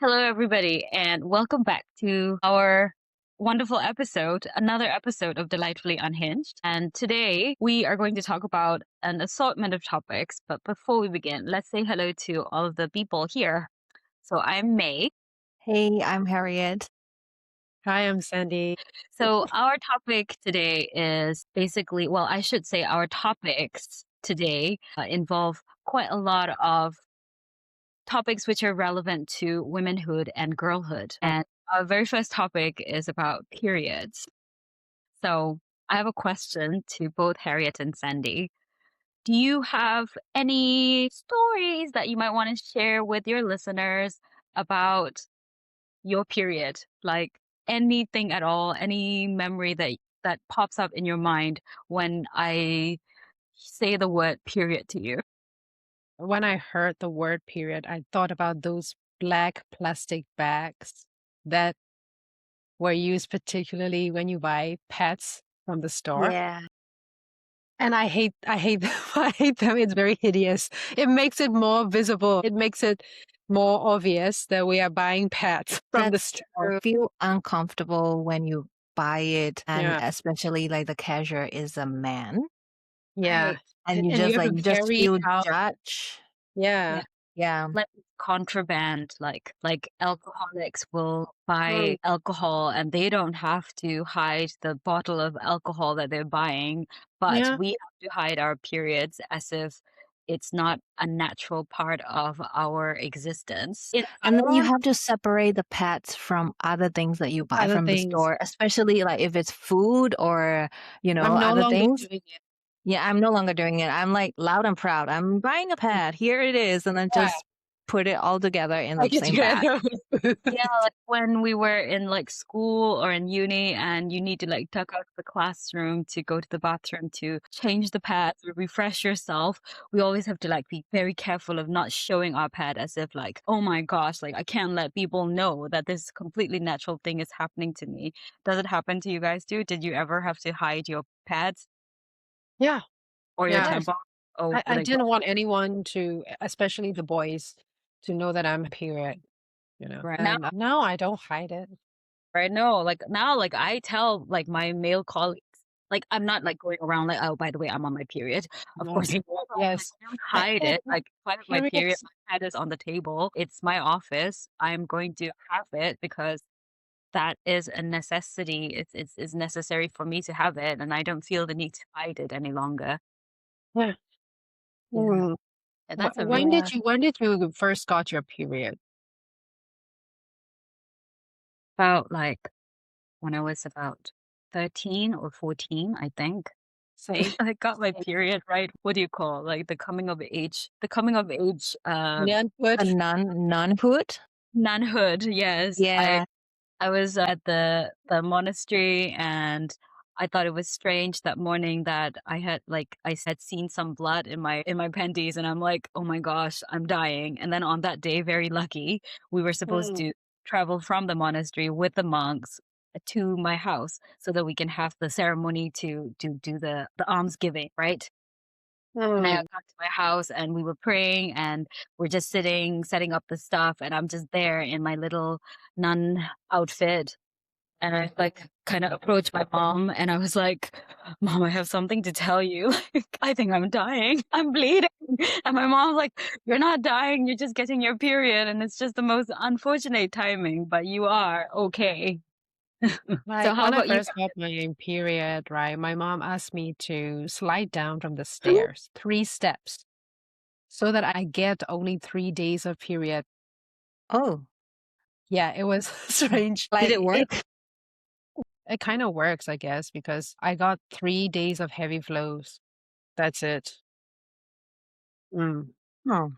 Hello, everybody, and welcome back to our wonderful episode, another episode of Delightfully Unhinged. And today we are going to talk about an assortment of topics. But before we begin, let's say hello to all of the people here. So I'm May. Hey, I'm Harriet. Hi, I'm Sandy. So our topic today is basically, well, I should say our topics today involve quite a lot of topics which are relevant to womanhood and girlhood. And our very first topic is about periods. So I have a question to both Harriet and Sandy. Do you have any stories that you might want to share with your listeners about your period? Like anything at all, any memory that pops up in your mind when I say the word period to you? When I heard the word period, I thought about those black plastic bags that were used particularly when you buy pets from the store. Yeah, And I hate them. I hate them. It's very hideous. It makes it more visible. It makes it more obvious that we are buying pets from the that's store. true. Feel uncomfortable when you buy it, and Yeah. especially like the cashier is a man, Yeah. Right. and you And you just have like to you just carry feel it out. judged. Yeah. Yeah, Like contraband, like alcoholics will buy Mm. alcohol and they don't have to hide the bottle of alcohol that they're buying, but Yeah. we have to hide our periods as if it's not a natural part of our existence. In and then you Thailand, have to separate the pets from other things that you buy Other from the things. store, especially like if it's food or I'm no other longer things. doing it. Yeah, I'm no longer doing it. I'm like loud and proud. I'm buying a pet. Here it is, and then Yeah. just put it all together in the I get same bag. together with yeah, like when we were in like school or in uni and you need to like duck out of the classroom to go to the bathroom to change the pads or refresh yourself, we always have to like be very careful of not showing our pad as if like, oh my gosh, like I can't let people know that this completely natural thing is happening to me. Does it happen to you guys too? Did you ever have to hide your pads Yeah. or your Yeah. tampon? Oh, I like didn't want anyone to, especially the boys, to know that I'm a period, right now. and now I don't hide it. Right? No, like now, like I tell like my male colleagues, like I'm not like going around like, oh, by the way, I'm on my period. Of No. course, I don't, like, Yes. I don't hide it. Like if I have my period, Periods. my pad is on the table. It's my office. I'm going to have it because that is a necessity. It's necessary for me to have it, and I don't feel the need to hide it any longer. Yeah. Yeah, Mm. and that's a When really Yeah. did you first got your period? about like when I was about 13 or 14, I think. Same. I got my Same. period, right? What do you call, like, the coming of age, A Nunhood. nunhood? manhood, yes. Yeah. I was at the monastery, and I thought it was strange that morning that I had seen some blood in my panties, and I'm like, "Oh my gosh, I'm dying." And then on that day, very lucky, we were supposed Mm. to travel from the monastery with the monks to my house so that we can have the ceremony to do the almsgiving, right? And I Mm. got to my house and we were praying and we're just sitting, setting up the stuff, and I'm just there in my little nun outfit. And I like kind of approached my mom and I was like, Mom, I have something to tell you. Like, I think I'm dying. I'm bleeding. And my mom's like, You're not dying. You're just getting your period. And it's just the most unfortunate timing, but you are okay. So Like how when I about you? first got my period, right, my mom asked me to slide down from the stairs, 3 steps, so that I get only 3 days of period. Oh, Yeah, it was strange. did Like it work? it kind of works, I guess, because I got 3 days of heavy flows. That's it. Mm. Oh,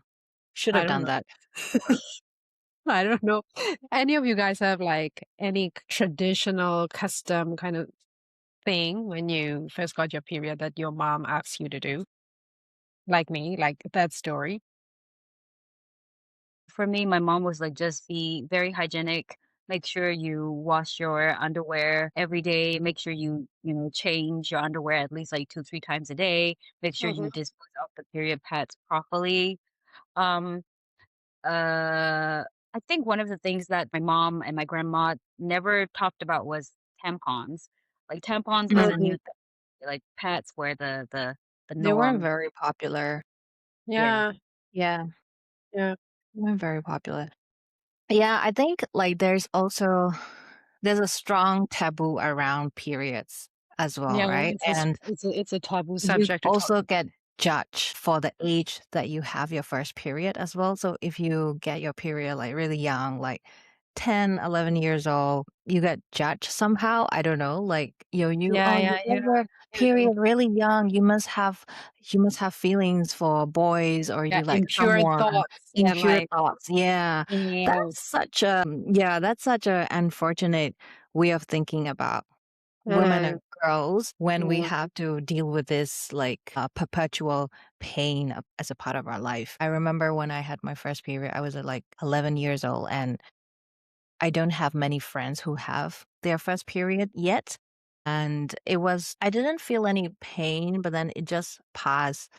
should I have don't done know. that. I don't know. Any of you guys have like any traditional custom kind of thing when you first got your period that your mom asks you to do? Like me, like that story. For me, my mom was like, just be very hygienic. Make sure you wash your underwear every day. Make sure change your underwear at least like 2, 3 times a day. Make sure Mhm. you dispose of the period pads properly. Um, uh, I think one of the things that my mom and my grandma never talked about was tampons. Like tampons was a Mm, new thing. Like pads were the They weren't norm. very popular. Yeah. yeah, Yeah, yeah, they weren't very popular. Yeah, I think like there's a strong taboo around periods as well, yeah. right? And It's a taboo you subject to talk also about. get judged for the age that you have your first period as well. So if you get your period like really young, like 10, 11 years old, you get judged somehow. I don't know. Like Yeah, oh, yeah, you yeah, get your yeah. period really young. You must have feelings for boys, or Yeah, you like impure someone. thoughts and Impure like, thoughts. Yeah. oh, That's such a unfortunate way of thinking about women uh, and girls when we mm, have to deal with this like perpetual pain as a part of our life. I remember when I had my first period, I was like 11 years old, and I don't have many friends who have their first period yet. And I didn't feel any pain, but then it just passed.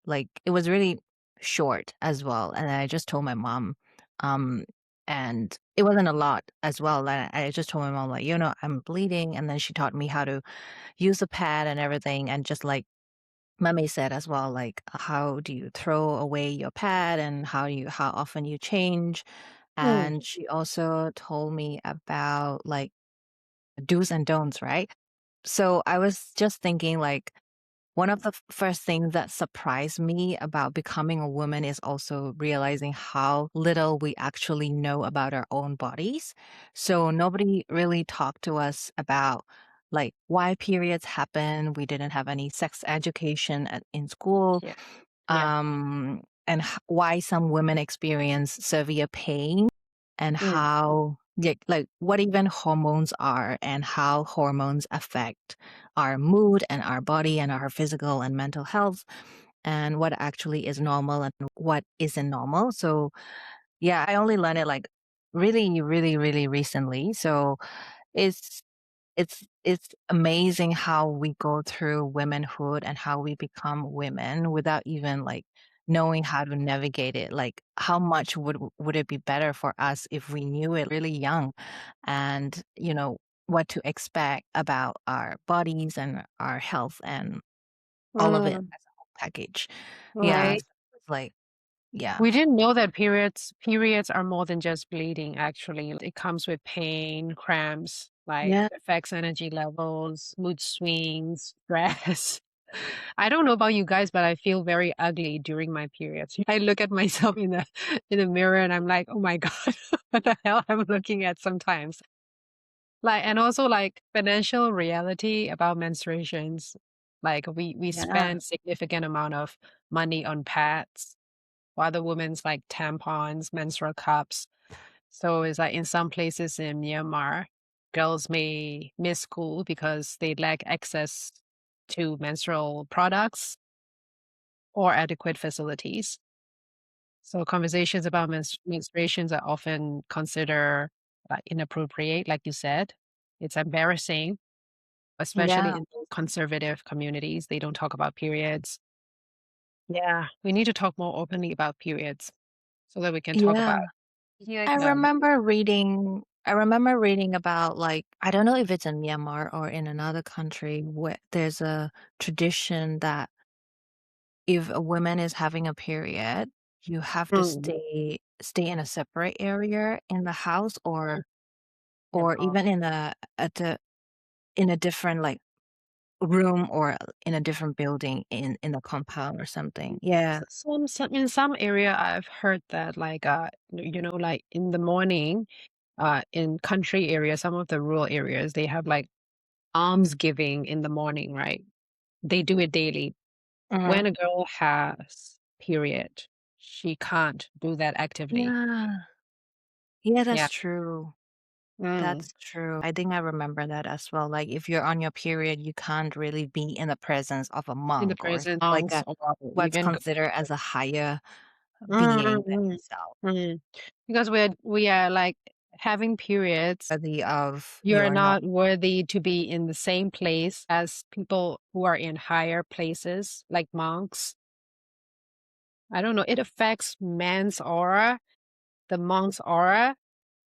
Like it was really short as well. And I just told my mom, um, and it wasn't a lot as well. And I just told my mom, like, I'm bleeding. And then she taught me how to use a pad and everything. And just like Mummy said as well, like, how do you throw away your pad and how often you change? mm, And she also told me about like do's and don'ts, right? So I was just thinking like one of the first things that surprised me about becoming a woman is also realizing how little we actually know about our own bodies. So nobody really talked to us about like why periods happen. We didn't have any sex education in school, yeah, yeah, and why some women experience severe pain, and mm, how like what even hormones are, and how hormones affect our mood and our body and our physical and mental health, and what actually is normal and what isn't normal. So yeah, I only learned it like really, really, really recently. So it's it's amazing how we go through womanhood and how we become women without even like knowing how to navigate it. Like how much would it be better for us if we knew it really young, and what to expect about our bodies and our health and all of it mm, as a whole package. Yeah, right. so it's like yeah. We didn't know that periods are more than just bleeding, actually. It comes with pain, cramps, like Yeah. affects energy levels, mood swings, stress. I don't know about you guys, but I feel very ugly during my periods. I look at myself in the mirror and I'm like, oh my God, what the hell I'm looking at sometimes. Like, and also like financial reality about menstruations. Like we Yeah. spend significant amount of money on pads, for other women's like tampons, menstrual cups. So it's like in some places in Myanmar, girls may miss school because they lack access to menstrual products or adequate facilities. So conversations about menstruations are often considered inappropriate, like you said. It's embarrassing, especially Yeah. in those conservative communities. They don't talk about periods. Yeah, we need to talk more openly about periods so that we can talk Yeah. about Yeah, them. I remember reading about like I don't know if it's in Myanmar or in another country where there's a tradition that if a woman is having a period, you have to Mm. stay in a separate area in the house, or Nepal. even in a different like room, or in a different building in the compound or something. Yeah. Some in some area I've heard that like like in the morning, in country areas, some of the rural areas, they have like alms giving in the morning, right? They do it daily. Mhm. When a girl has period, she can't do that actively. Yeah. Yeah, Yeah. that's true. Mm. That's true. I think I remember that as well. Like if you're on your period, you can't really be in the presence of a In the monk, or present like monks a or what's even considered as a higher mm, being mm, than mm, yourself, mm. Because we are like having periods. worthy of You're your norm. not worthy to be in the same place as people who are in higher places, like monks. I don't know. It affects man's aura, the monk's aura.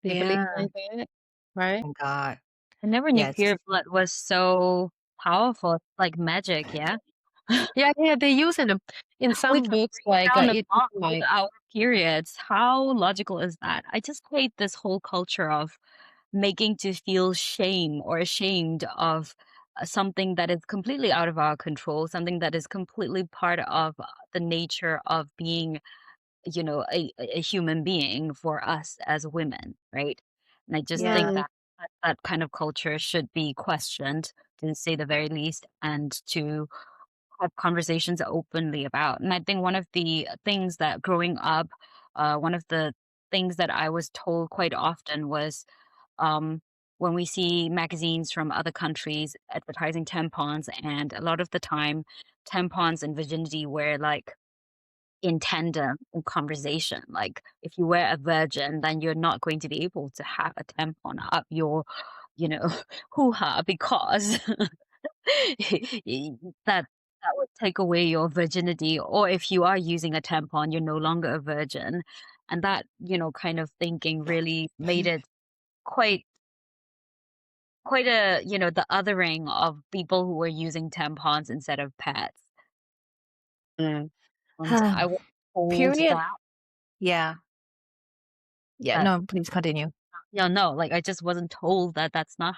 They believe Yeah. like that, right? Oh god. I never knew Yes. period blood was so powerful, like magic, yeah? Yeah, yeah, they use in We some can books, bring like, down the it clock with like our periods. How logical is that? I just hate this whole culture of making to feel shame or ashamed of something that is completely out of our control, something that is completely part of the nature of being, a human being for us as women, right? And I just think Yeah. mm, that kind of culture should be questioned, to say the very least, and to have conversations openly about. And I think one of the things that growing up, one of the things that I was told quite often was, um, when we see magazines from other countries advertising tampons, and a lot of the time, tampons and virginity were like in tandem in conversation. Like, if you were a virgin, then you're not going to be able to have a tampon up your, you know, hoo ha, because that that would take away your virginity, or if you are using a tampon, you're no longer a virgin. And that, kind of thinking really made it quite quite a, the othering of people who were using tampons instead of pads. mm, And I was told Period. that Yeah. Yeah, that no, please continue. yeah, no, like, I just wasn't told that that's not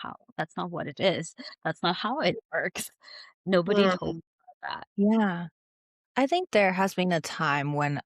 what it is. That's not how it works. Nobody told mm, me that. Yeah. I think there has been a time when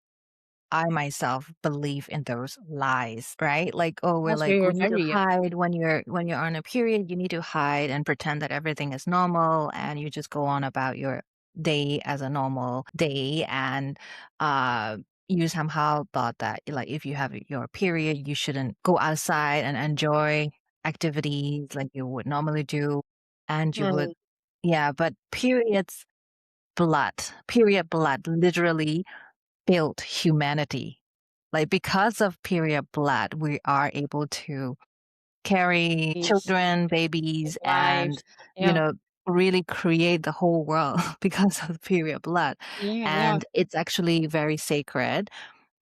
I myself believe in those lies, right? Like, oh, we're that's like, very, we need to very young. hide when you're on a period, you need to hide and pretend that everything is normal and you just go on about your day as a normal day and uh you somehow thought that like if you have your period, you shouldn't go outside and enjoy activities like you would normally do. And you would Mm, yeah, but period blood literally built humanity. Like because of period blood, we are able to carry peace, children, babies, life. and, you Yeah, know, really create the whole world because of period blood. yeah, yeah. And it's actually very sacred.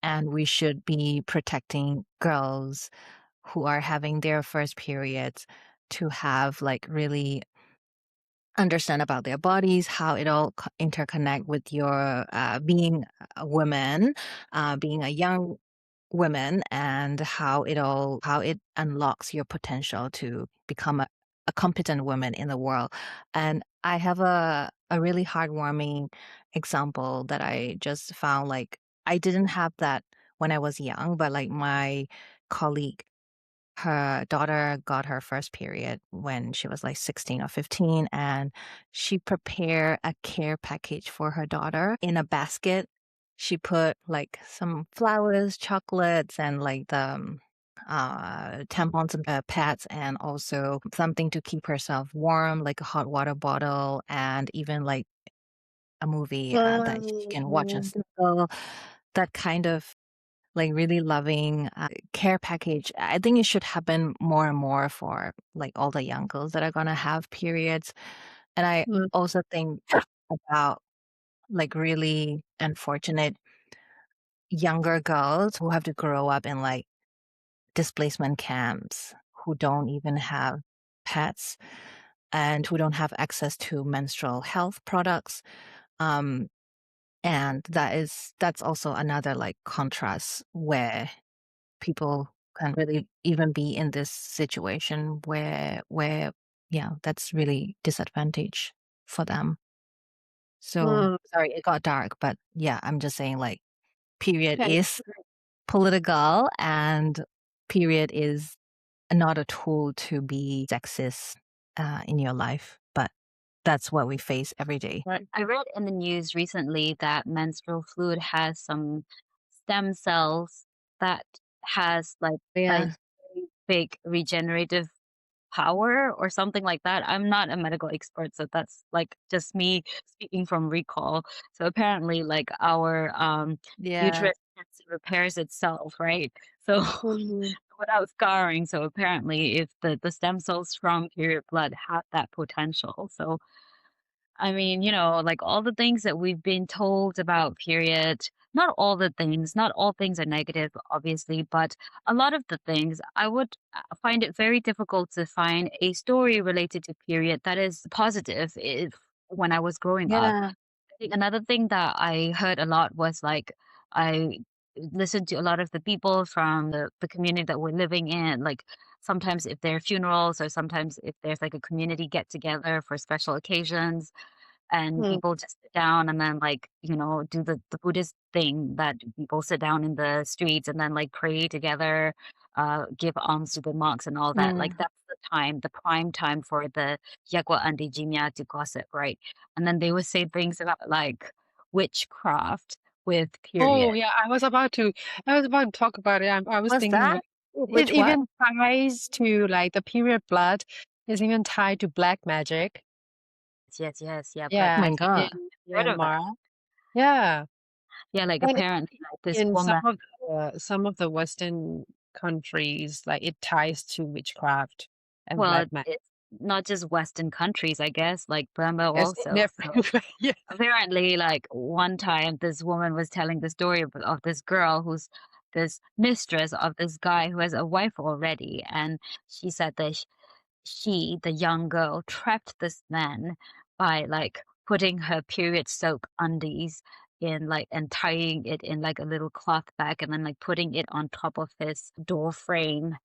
And we should be protecting girls who are having their first periods to have like really understand about their bodies, how it all interconnect with your being a woman, being a young woman, and how it unlocks your potential to become a competent woman in the world. And I have a really heartwarming example that I just found. Like I didn't have that when I was young, but like my colleague, her daughter got her first period when she was like 16 or 15, and she prepared a care package for her daughter in a basket. She put like some flowers, chocolates, and like the tampons and pads, and also something to keep herself warm, like a hot water bottle, and even like a movie that she can watch and Mm, snuggle. That kind of like really loving care package. I think it should happen more and more for like all the young girls that are gonna have periods. And I mm, also think about like really unfortunate younger girls who have to grow up in like displacement camps, who don't even have pets and who don't have access to menstrual health products. Um, and that's also another like contrast where people can really even be in this situation where yeah, that's really disadvantage for them. So mm. sorry it got dark, but yeah, I'm just saying like period Okay. is political, and period is not a tool to be sexist in your life, but that's what we face every day. Right. I read in the news recently that menstrual fluid has some stem cells that has like a Yeah. very big regenerative power or something like that. I'm not a medical expert, so that's like just me speaking from recall. So apparently like our Yeah. uterus repairs itself, right? So Mhm. without scarring. So apparently if the stem cells from period blood have that potential. So I mean, like all the things that we've been told about period, not all the things, not all things are negative, obviously, but a lot of the things, I would find it very difficult to find a story related to period that is positive if when I was growing up. Yeah. I think another thing that I heard a lot was like I listened to a lot of the people from the community that we're living in. Like sometimes if there are funerals or sometimes if there's like a community get together for special occasions, and Mm, people just sit down and then like do the Buddhist thing that people sit down in the streets and then like pray together, give alms to the monks and all that. Like Mm. that's the prime time for the Yagwa Andi Jimya to gossip, right? And then they would say things about like witchcraft with period. oh, yeah, I was about to talk about it. I was What's thinking, that? like, it Which what? even ties to, like, the period blood is even tied to black magic. Yes, yes, yeah, black Oh Yeah, my magic. god. in Heard of that? Myanmar. Yeah, Yeah, like and apparently like this in woman. some of the Western countries, like, it ties to witchcraft and Well, black magic. it's not just Western countries, I guess, like Burma Yes, also. So everywhere. Yeah. apparently, like one time, this woman was telling the story of this girl who's this mistress of this guy who has a wife already, and she said that she, the young girl, trapped this man by like putting her period soak undies in like and tying it in like a little cloth bag and then like putting it on top of his door frame.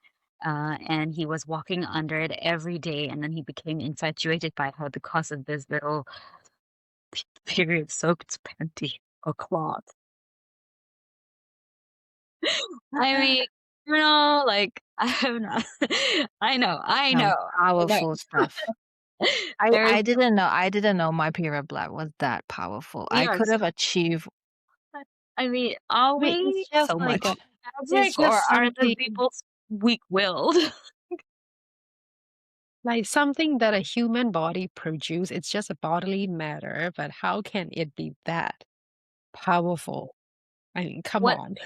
And he was walking under it every day, and then he became infatuated by her because of this little period soaked panty or cloth. I mean, like I'm not. I Some know, I know. powerful stuff. There's I didn't know my period blood was that powerful. I could yes. have achieved I mean, are I mean, we so much. it's magic or just are the something people weak-willed? like something that a human body produce. It's just a bodily matter, but how can it be that powerful? I mean, come What on.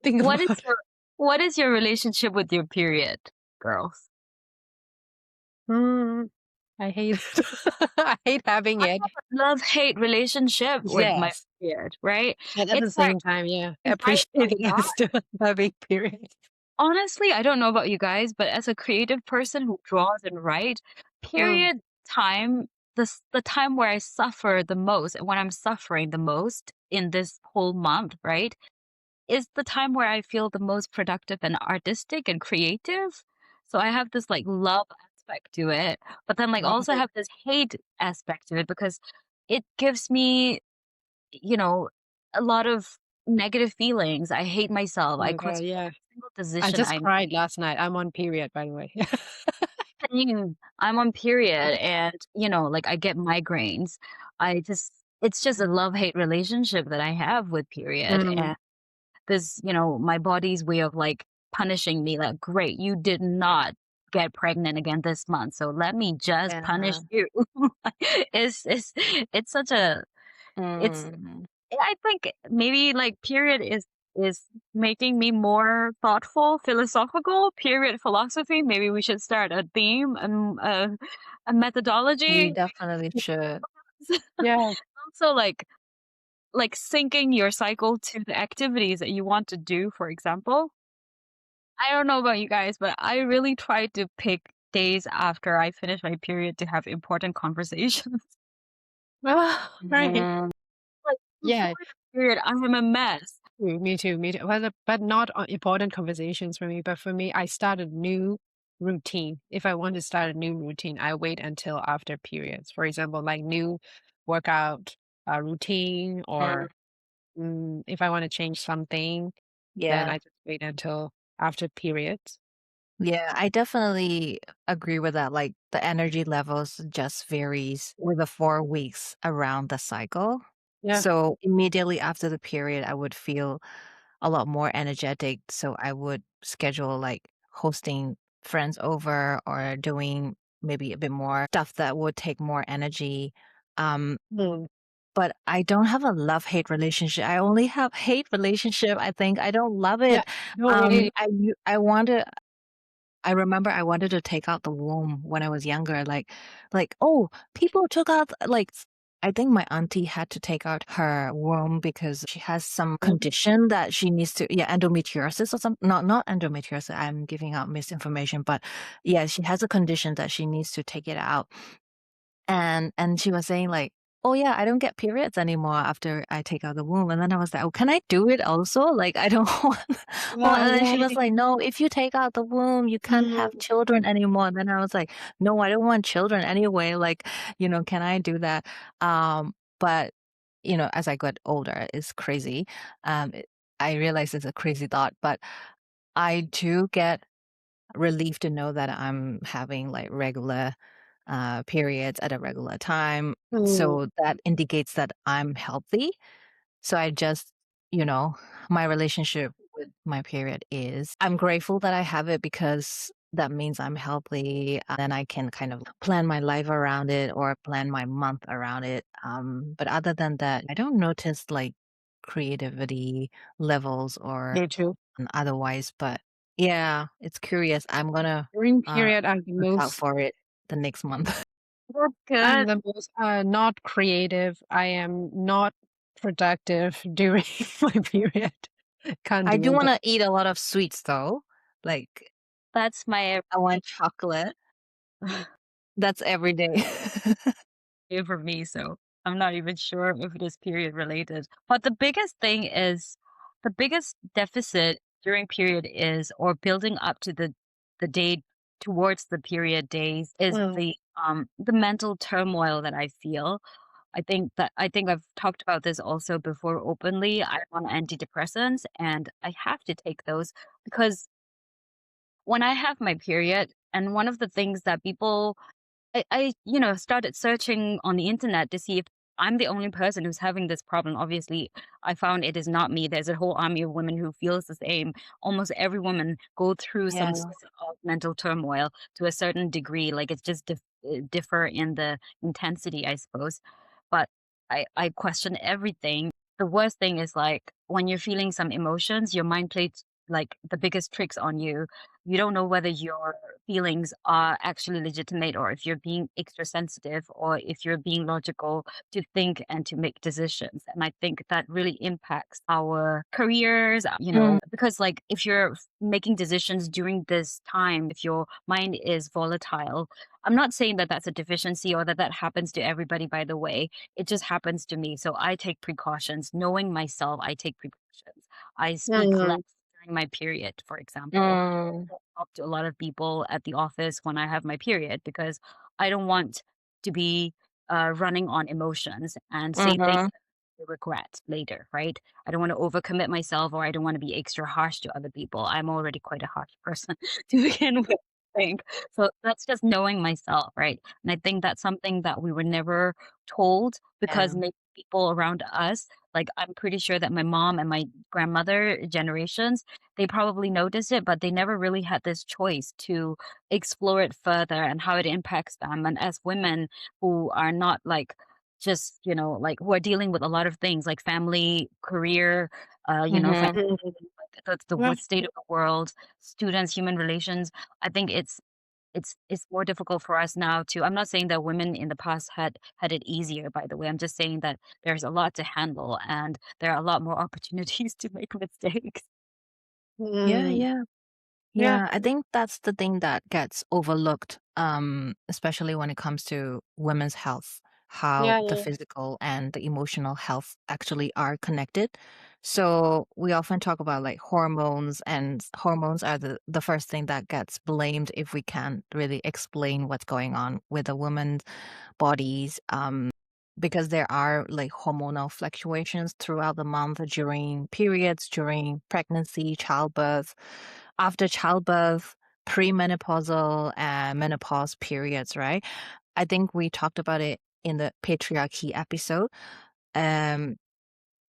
Think what is about it. your what is your relationship with your period, girls? Mm, I hate it. I hate having I it. have a love-hate relationship with my Yes. period, right? And at the It's like same time, yeah, night and appreciating day. it still having period. Honestly, I don't know about you guys, but as a creative person who draws and write, Mm, period time, the time where I suffer the most and when I'm suffering the most in this whole month, right, is the time where I feel the most productive and artistic and creative. So I have this like love aspect to it, but then like also right. have this hate aspect to it because it gives me, you know, a lot of negative feelings. I hate myself. Oh I my God, question yeah. every single I decision just I cried last night. I'm on period, by the way. Same. I'm on period and, like I get migraines. It's just a love-hate relationship that I have with period. Mm, And this, my body's way of like punishing me, like, great, you did not get pregnant again this month. So let me just punish Yeah. you. It's such a it's Mm. I think maybe like period is making me more thoughtful, philosophical. Period philosophy. Maybe we should start a theme, a We methodology. definitely should. yeah. Also, like syncing your cycle to the activities that you want to do. For example, I don't know about you guys, but I really try to pick days after I finish my period to have important conversations. Oh, right. Mhm. Like before Yeah. the period, I am a mess. Me too, me too. But not on important conversations for me. But for me, I start a new routine. If I want to start a new routine, I wait until after periods. For example, like new workout routine, Mm. or if I want to change something, then Yeah. I just wait until after periods. Yeah, I definitely agree with that. Like the energy levels just varies with the 4 weeks around the cycle. Yeah. So immediately after the period, I would feel a lot more energetic. So I would schedule like hosting friends over or doing maybe a bit more stuff that would take more energy. Um, Mm. but I don't have a love-hate relationship. I only have hate relationship. I think I don't love Yeah. it. No, really. I want to I remember I wanted to take out the womb when I was younger, like, "Oh, people took out, like, I think my auntie had to take out her womb because she has some condition that she needs to, yeah, endometriosis or something. Not endometriosis. I'm giving out misinformation, but yeah, she has a condition that she needs to take it out. And she was saying like, "Oh yeah, I don't get periods anymore after I take out the womb." And then I was like, "Oh, can I do it also? Like I don't want." Well, Yeah, and then she was right. like, "No, if you take out the womb, you can't have Mm. children anymore." And then I was like, "No, I don't want children anyway. Like, can I do that?" But as I got older, it's crazy. I realize it's a crazy thought, but I do get relief to know that I'm having like regular periods at a regular time. Mm. So that indicates that I'm healthy. So I just, you know, my relationship with my period is I'm grateful that I have it because that means I'm healthy. Then I can kind of plan my life around it or plan my month around it. But other than that, I don't notice like creativity levels or Me too. otherwise. But yeah, it's curious. I'm gonna During uh, period, I'm the look out most for it the next month. That's I'm good. the most, not creative. I am not productive during my period. Can't I do do that. wanna eat a lot of sweets though. Like, That's my I want chocolate. That's every day. for me, so I'm not even sure if it is period related. But the biggest thing is the biggest deficit during period is or building up to the day towards the period days is Mm. the mental turmoil that I feel. I think I've talked about this also before openly. I'm on antidepressants and I have to take those because when I have my period and one of the things that people started searching on the internet to see if I'm the only person who's having this problem. Obviously, I found it is not me. There's a whole army of women who feels the same. Almost every woman go through some Yeah. sort of mental turmoil to a certain degree. Like it's just differ in the intensity, I suppose. But I question everything. The worst thing is like when you're feeling some emotions, your mind plays like the biggest tricks on you. You don't know whether your feelings are actually legitimate or if you're being extra sensitive or if you're being logical to think and to make decisions. And I think that really impacts our careers, Mm, because like if you're making decisions during this time, if your mind is volatile, I'm not saying that that's a deficiency or that that happens to everybody, by the way. It just happens to me. So I take precautions. Knowing myself, I take precautions. I speak less Mm. during my period, for example. mm, Don't talk to a lot of people at the office when I have my period because I don't want to be running on emotions and say things mhm. that I regret later, right? I don't want to overcommit myself or I don't want to be extra harsh to other people. I'm already quite a harsh person to begin with, I think. So that's just knowing myself, right? And I think that's something that we were never told because Yeah. maybe people around us, like I'm pretty sure that my mom and my grandmother generations, they probably noticed it, but they never really had this choice to explore it further and how it impacts them. And as women who are not like just, like who are dealing with a lot of things like family, career, Mhm. financial, like the Yeah. state of the world, students, human relations. I think it's more difficult for us now to I'm not saying that women in the past had it easier, by the way. I'm just saying that there's a lot to handle and there are a lot more opportunities to make mistakes. Yeah, Mm. yeah. Yeah. Yeah, I think that's the thing that gets overlooked, especially when it comes to women's health, how Yeah, the yeah. physical and the emotional health actually are connected. So we often talk about like hormones, and hormones are the first thing that gets blamed if we can't really explain what's going on with a woman's bodies. Because there are like hormonal fluctuations throughout the month during periods, during pregnancy, childbirth, after childbirth, premenopausal and menopause periods, right? I think we talked about it in the patriarchy episode. Um,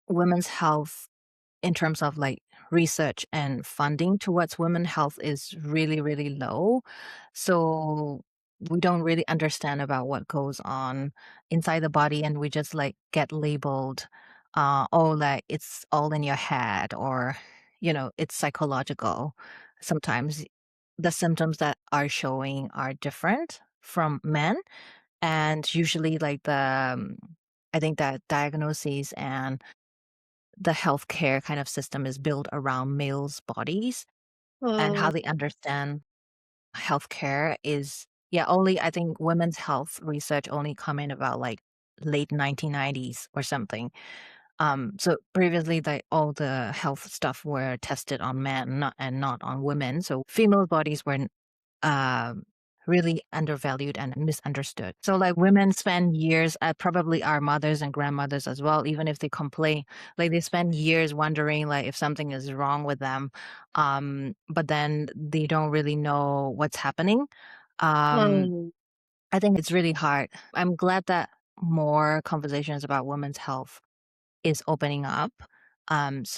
Women's health in terms of like research and funding towards women health is really, really low. So we don't really understand about what goes on inside the body and we just like get labeled, oh, like it's all in your head or, it's psychological. Sometimes the symptoms that are showing are different from men and usually like I think that diagnoses and the healthcare kind of system is built around males' bodies and how Mm, they understand healthcare is yeah, only I think women's health research only come in about like late 1990s or something. So previously, all the health stuff were tested on men and not on women. So female bodies were um, really undervalued and misunderstood. So like women spend years, probably our mothers and grandmothers as well, even if they complain, like they spend years wondering like if something is wrong with them, but then they don't really know what's happening. Um, mm, I think it's really hard. I'm glad that more conversations about women's health is opening up.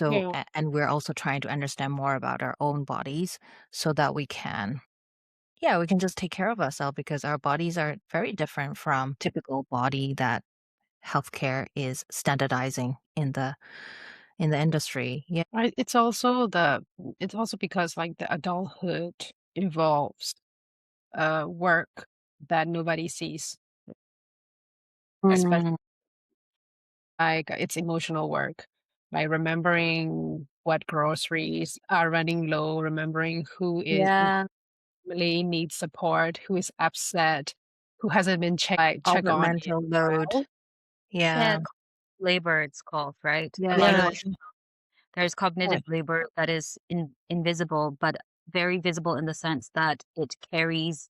yeah. And we're also trying to understand more about our own bodies so that we can, yeah, we can just take care of ourselves because our bodies are very different from typical body that healthcare is standardizing in the industry. Yeah. Right. It's also because like the adulthood involves work that nobody sees, especially Mm, like it's emotional work, like remembering what groceries are running low, remembering who is yeah, really needs support, who is upset, who hasn't been all check the on in mental a load. while. Yeah, Yeah, labor it's called, right? yeah, Yeah. Emotional. There's Yeah. cognitive labor that is invisible, but very visible in the sense that it carries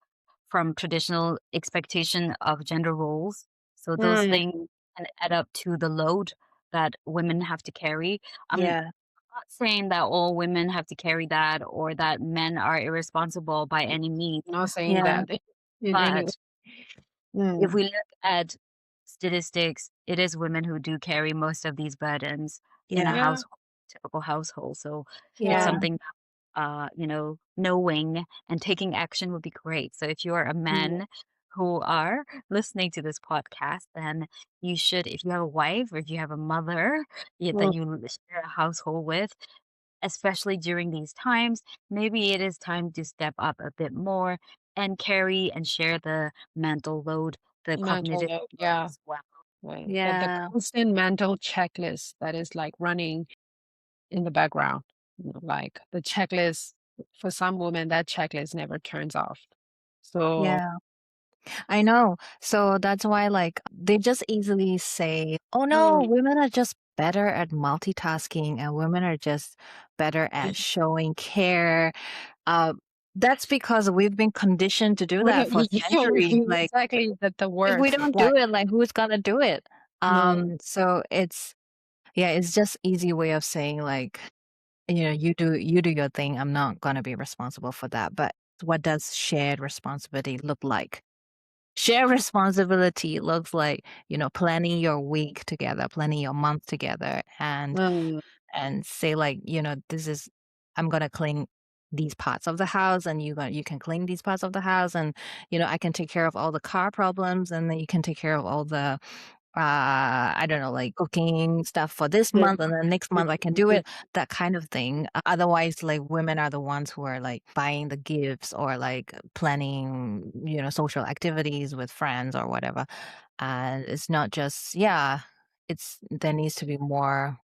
from traditional expectation of gender roles. So those Mm, things can add up to the load that women have to carry. I'm yeah, not saying that all women have to carry that or that men are irresponsible by any means, not saying yeah, that in any way. but if Mm, we look at statistics, it is women who do carry most of these burdens in a yeah, yeah. household, typical household. So it's Yeah. yeah. something that, knowing and taking action would be great. So if you are a Mm, man who are listening to this podcast, then you should, if you have a wife or if you have a mother that mm, you share a household with, especially during these times, maybe it is time to step up a bit more and carry and share the mental load, the mental cognitive load. load Yeah. as well. Right. The Yeah. constant mental checklist that is like running in the background. Like the checklist for some women, that checklist never turns off. So Yeah. I know. So that's why, like, they just easily say, oh no, mm, women are just better at multitasking and women are just better at showing care. Uh, that's because we've been conditioned to do that for yeah, centuries. Like, exactly that the if we words don't do like it, like, who's gonna do it? mm, So yeah, it's just easy way of saying, like, you do your thing. I'm not gonna be responsible for that. But what does shared responsibility look like? Share responsibility looks like, planning your week together, planning your month together, mm, and say like, this is I'm gonna clean these parts of the house, and you can clean these parts of the house, and I can take care of all the car problems, and then you can take care of all the I don't know, like cooking stuff for this mm, month, and then next month I can do it, that kind of thing. Otherwise, like women are the ones who are like buying the gifts or like planning, social activities with friends or whatever. And it's not just, yeah, there needs to be more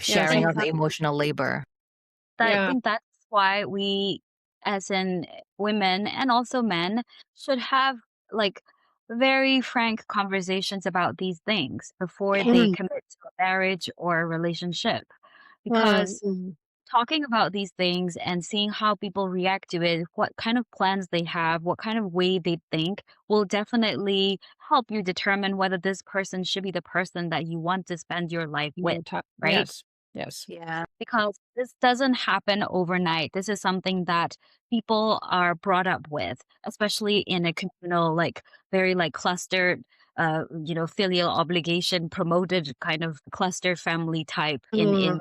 yeah, sharing think of the emotional labor. I yeah, think that's why we, as in women and also men, should have like very frank conversations about these things before they mm, commit to a marriage or a relationship. mm, Because mm, talking about these things and seeing how people react to it, what kind of plans they have, what kind of way they think will definitely help you determine whether this person should be the person that you want to spend your life with, right? yes, yes, Yeah. Because this doesn't happen overnight. This is something that people are brought up with, especially in a communal, like very like clustered, filial obligation promoted kind of clustered family type in mm,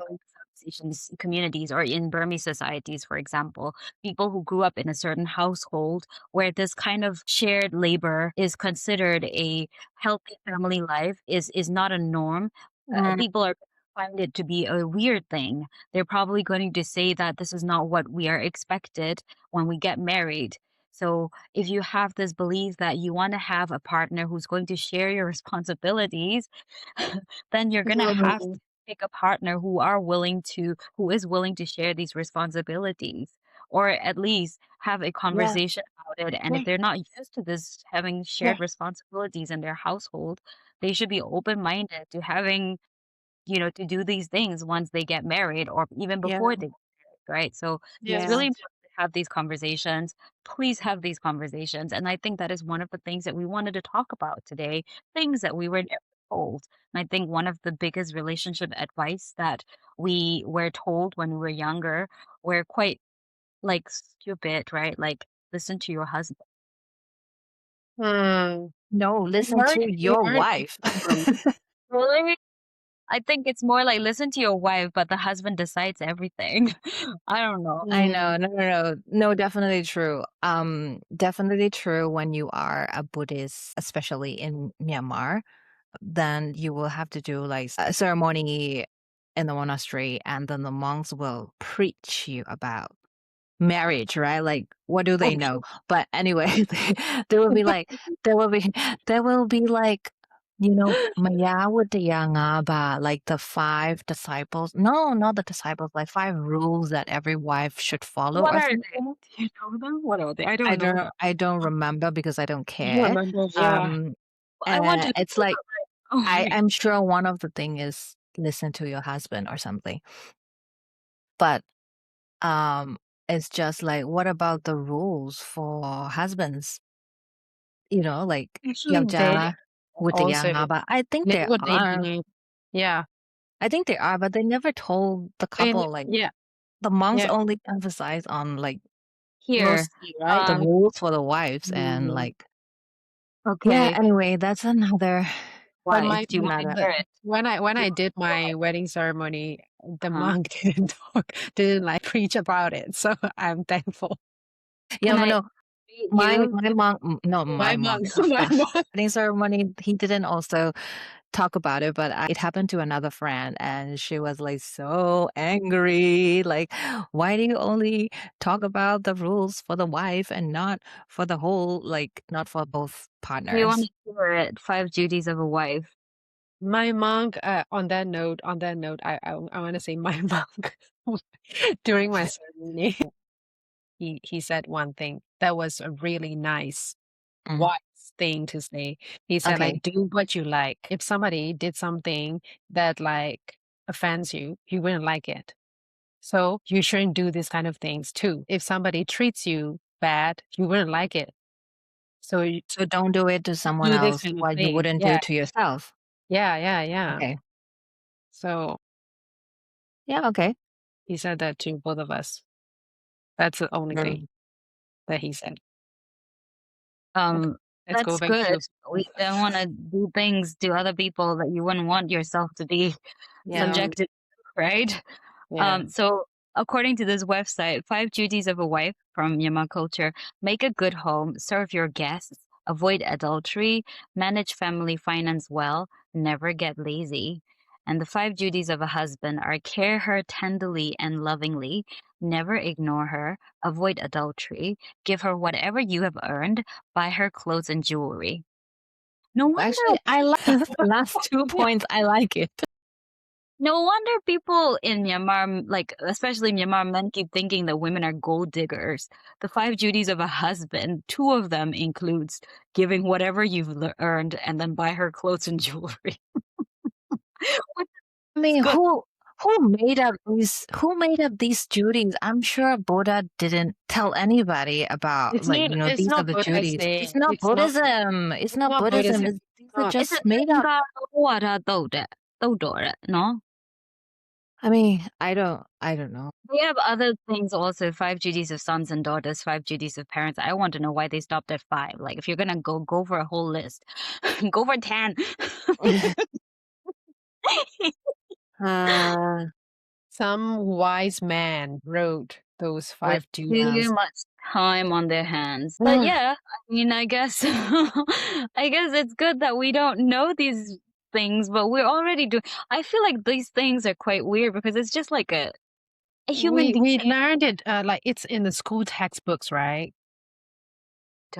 Southeast Asian communities or in Burmese societies, for example. People who grew up in a certain household where this kind of shared labor is considered a healthy family life is not a norm. Mm, People are find it to be a weird thing. They're probably going to say that this is not what we are expected when we get married. So if you have this belief that you want to have a partner who's going to share your responsibilities, then you're gonna have Mm. to pick a partner who is willing to share these responsibilities, or at least have a Yeah, conversation about it. And yeah, if they're not used to this having yeah, shared responsibilities in their household, they should be open-minded to having, to do these things once they get married or even yeah, before they get married, right? So it's Yes. yeah. really important to have these conversations. Please have these conversations. And I think that is one of the things that we wanted to talk about today, things that we were never told. And I think one of the biggest relationship advice that we were told when we were younger were quite like stupid, right? Like listen to your husband. Mm. No, We listen learned to we your learned wife. differently. Really? I think it's more like listen to your wife, but the husband decides everything. I don't know. I know. Mm. No, no, no. No, definitely true. Definitely true when you are a Buddhist, especially in Myanmar, then you will have to do like a ceremony in the monastery, and then the monks will preach you about marriage, right? Like, what do they Okay. know? But anyway, there will be like, there will be, there will be like, Maya Wadiyanga, like the five disciples. No, not the disciples, like five rules that every wife should follow What or are they? something. Do you know them? What are they? I don't know them. I don't remember because I don't I care. remember, yeah. Um, I want to it's know like, them. Oh my. I'm sure one of the thing is listen to your husband or something. But um, it's just like, what about the rules for husbands? Like Actually, they Yauja with the also Yangaba. I think live there what they are. believe. Yeah. I think there are, but they never told the And couple. Like yeah, the monks yeah. only emphasize on like Here. Mostly, right? the Um, rules for the wives and Mm. like yeah. okay. Anyway, that's another But Why? my Do you want to another. hear it? when Do you I want did to hear my it? wedding ceremony, the Uh-huh. monk didn't like preach about it. So I'm thankful. Yeah, Can but I no, read my you? my monk, no, My my monk. monk, my monk. Wedding ceremony, he didn't also talk about it, but it happened to another friend, and she was like so angry. Like, why do you only talk about the rules for the wife and not for the whole, like, not for both Do you want partners? to hear it? Five duties of a wife. My monk, on that note, I want to say my monk during my ceremony, he said one thing that was a really nice, Mm, wise thing to say. He said, okay. like, do what you like. If somebody did something that like offends you, you wouldn't like it. So you shouldn't do these kind of things too. If somebody treats you bad, you wouldn't like it. So you So don't do it to someone do this else kind of what you thing. wouldn't do Yeah, to yourself. yeah, yeah, yeah. Okay. So Yeah, okay. he said that to both of us. That's the only thing Mm. that he said. Okay, Um, let's go that's back good. to We don't want to do things to other people that you wouldn't want yourself to be yeah, subjected to, right? yeah. So according to this website, five duties of a wife from Myanmar culture: make a good home, serve your guests, avoid adultery, manage family finance well, never get lazy. And the five duties of a husband are care her tenderly and lovingly, never ignore her, avoid adultery, give her whatever you have earned, buy her clothes and jewelry. No Actually, wonder I like the last 2 Yeah. points. I like it. No wonder people in Myanmar, like especially Myanmar men, keep thinking that women are gold diggers. The five duties of a husband, two of them includes giving whatever you've earned and then buy her clothes and jewelry. Which I is mean, good. who made up these duties? I'm sure Buddha didn't tell anybody about like, It's these are not the Buddha duties. It's saying. not Buddhism. It's It's not not Buddhism. Buddhism. These are Not. It's a just made up. သင်္ကာဝါဒသုတ်တဲ့သုတ်တော်တဲ့ no? I mean, I don't know. They have other things also, five duties of sons and daughters, five duties of parents. I want to know why they stopped at five. Like if you're gonna go for a whole list, go for 10. uh, Some wise man wrote those With five too duties. much time on their hands. But yeah, I mean, I guess I guess it's good that we don't know these things, but we're already doing. I feel like these things are quite weird because it's just like a human being. We learned it like it's in the school textbooks, right?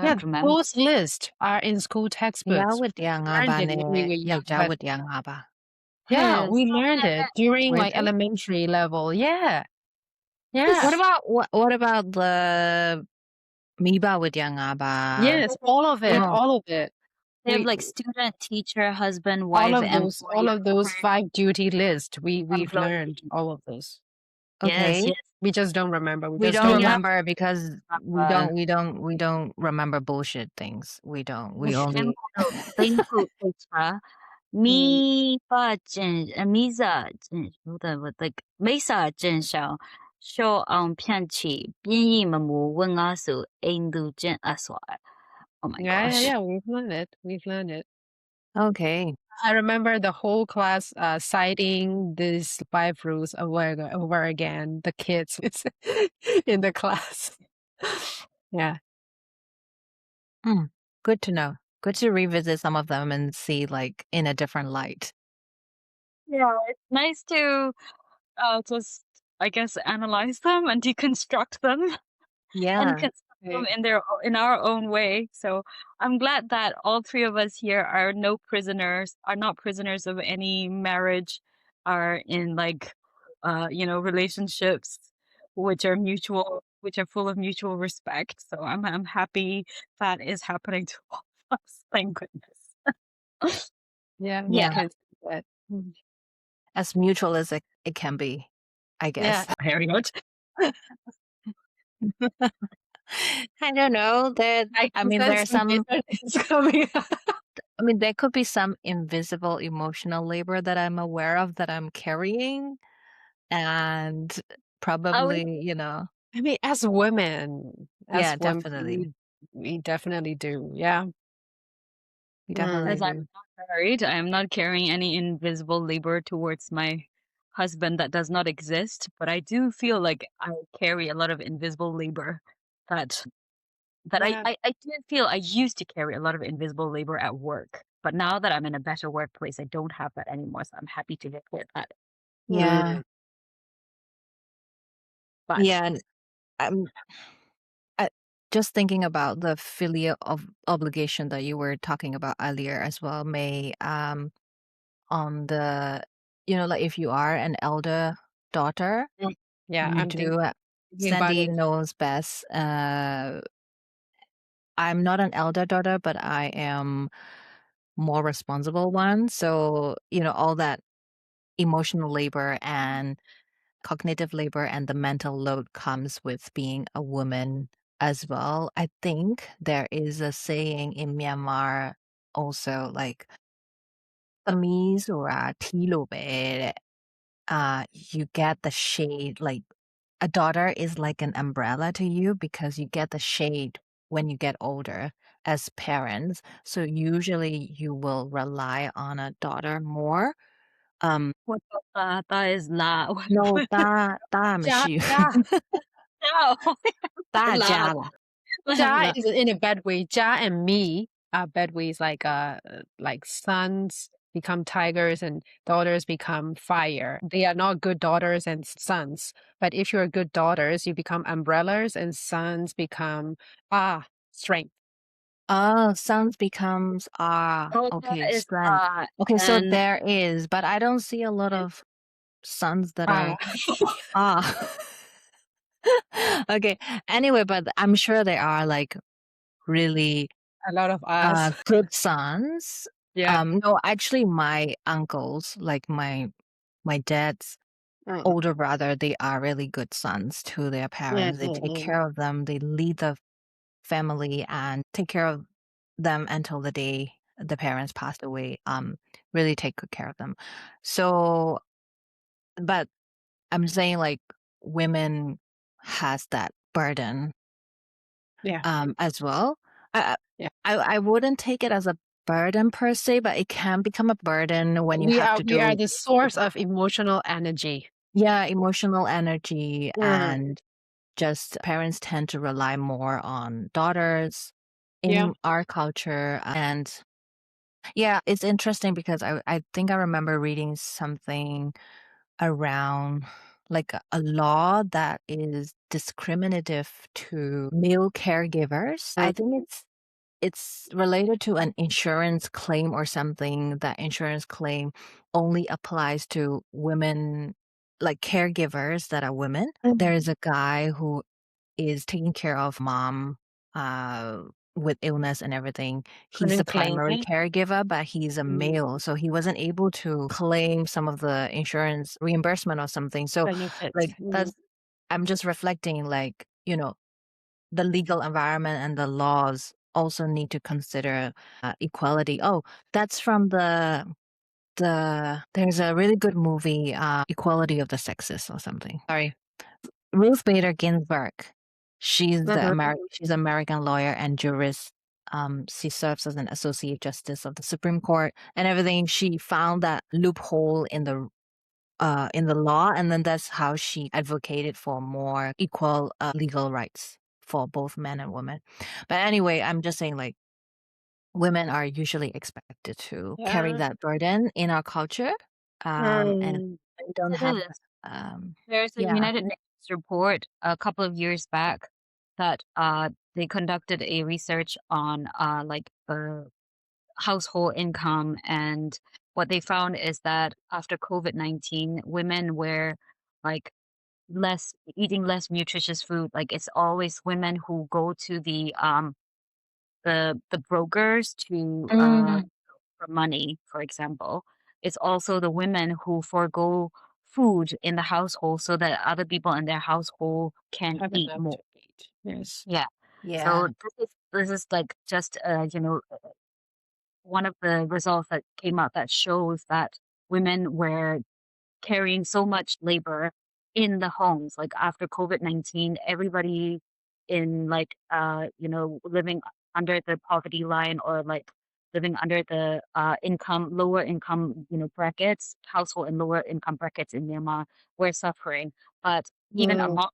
Yeah, Don't remember. those lists are in school textbooks. Yawit We learned it when we were young, but nga ba? yeah, Yes. we learned it during like Really? elementary level. Yeah. What Yeah. about what about the miba nga ba? Yes, all of it, Oh, all of it. They have We like student, teacher, husband, all wife, of those all employer, of those friend, 5 duty list, we've learned employee. all of those. Yes, okay. yes. We just don't remember. We We just don't do And it you by have remember because uh, we don't remember bullshit things. We don't. We only Tempo, tempo extra. mm. Misa 的 Mesa 证上 show on 骗取编译 Indulgent as well. Oh my Yeah, yeah, gosh. yeah, we've learned it. We've learned it. okay. I remember the whole class citing these 5 rules over again, the kids in the class. Yeah. Good to know. Good to revisit some of them and see like in a different light. Yeah, it's nice to just I guess analyze them and deconstruct them. And Yeah. construct them Okay. in our own way. So I'm glad that all three of us here are not prisoners of any marriage, are in like relationships which are full of mutual respect. So I'm happy that is happening to all of us. Thank goodness. Yeah, we Yeah. Yeah. can see that. Mm. As mutual as it can be, I Yeah, guess. Very good. I don't know. I I can mean, sense there's some some. bitterness coming up. I mean, there could be some invisible emotional labor that I'm aware of that I'm carrying, and Oh, probably, you know, I mean, yeah, as women, definitely, we definitely do. Yeah. we Mm. definitely as I'm do. not married, I am not carrying any invisible labor towards my husband that does not exist, but I do feel like I carry a lot of invisible labor that Yeah. I do feel I used to carry a lot of invisible labor at work. But now that I'm in a better workplace, I don't have that anymore. So I'm happy to get rid of that. Yeah, Mm. But yeah. And I'm I, just thinking about the filial of obligation that you were talking about earlier as well, May. On the, like if you are an elder daughter, Mm. Yeah, you do. thinking about Sandy it. knows best. I'm not an elder daughter, but I am more responsible one. So, all that emotional labor and cognitive labor and the mental load comes with being a woman as well. I think there is a saying in Myanmar also like Burmese or Tilo be you get the shade like a daughter is like an umbrella to you because you get the shade when you get older as parents. So usually you will rely on a daughter more. what that is la No, ta mà Ja, xíu. ja, no Ta la cha là. ja la is in a bad way. Ja and me are bad ways like sons become tigers and daughters become fire. They are not good daughters and sons. But if you're good daughters, you become umbrellas and sons become strength. Oh, sons becomes oh that okay, is strength. Okay, so and there is, but I don't see a lot of sons that Ah. are ah. Okay. Anyway, but I'm sure there are like really A lot of us. good sons. Yeah. No, actually my uncles, like my dad's Mm, older brother, they are really good sons to their mm, parents. They mm, take mm. care of them, they lead the family and take care of them until the day the parents passed away. Really take good care of them. So, but I'm saying like women has that burden Yeah. as well. I, Yeah. I wouldn't take it as a burden per se, but it can become a burden when you have to We are do, the source of emotional energy. yeah, emotional energy. Mm. And just parents tend to rely more on daughters Yeah. in our culture. And yeah, it's interesting because I think I remember reading something around like a law that is discriminative to male caregivers. I think it's related to an insurance claim or something. That insurance claim only applies to women, like caregivers that are women. There is a guy who is taking care of mom uh, with illness and everything. He's the Couldn't claim primary it. caregiver, but he's a Mm, male, so he wasn't able to claim some of the insurance reimbursement or something. So, benefits. like, I'm just reflecting, like, the legal environment and the laws also need to consider equality. Oh, that's from there's a really good movie, Equality of the Sexes or something. Sorry, Ruth Bader Ginsburg. Mhm. She's an American lawyer and jurist. She serves as an associate justice of the Supreme Court and everything. She found that loophole in the law, and then that's how she advocated for more equal legal rights for both men and women. But anyway, I'm just saying, like, women are usually expected to carry Yeah. that burden in our culture, and Mm. we don't It have is. um, There's a yeah. United Nations report a couple of years back that they conducted a research on like household income, and what they found is that after COVID-19, women were like less eating less nutritious food. Like it's always women who go to the brokers to Mm, for money, for example. It's also the women who forego food in the household so that other people in their household can Have eat enough more. to eat. Yes. Yeah. So yeah. this is like just one of the results that came out that shows that women were carrying so much labor in the homes. Like after COVID-19, everybody in like living under the poverty line, or like living under the lower income, brackets, household and lower income brackets in Myanmar were suffering. But even Mm,